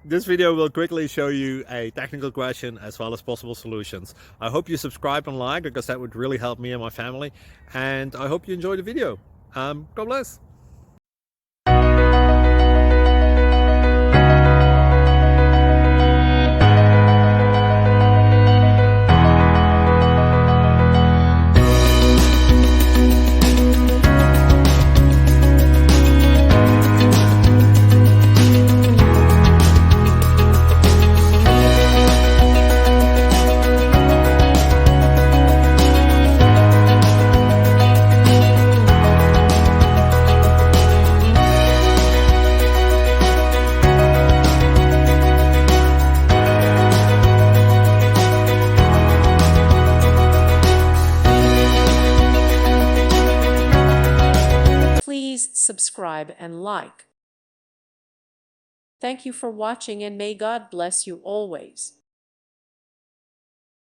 This video will quickly show you a technical question as well as possible solutions. I hope you subscribe and like, because that would really help me and my family. And I hope you enjoy the video. God bless. Please subscribe and like. Thank you for watching, and may God bless you always.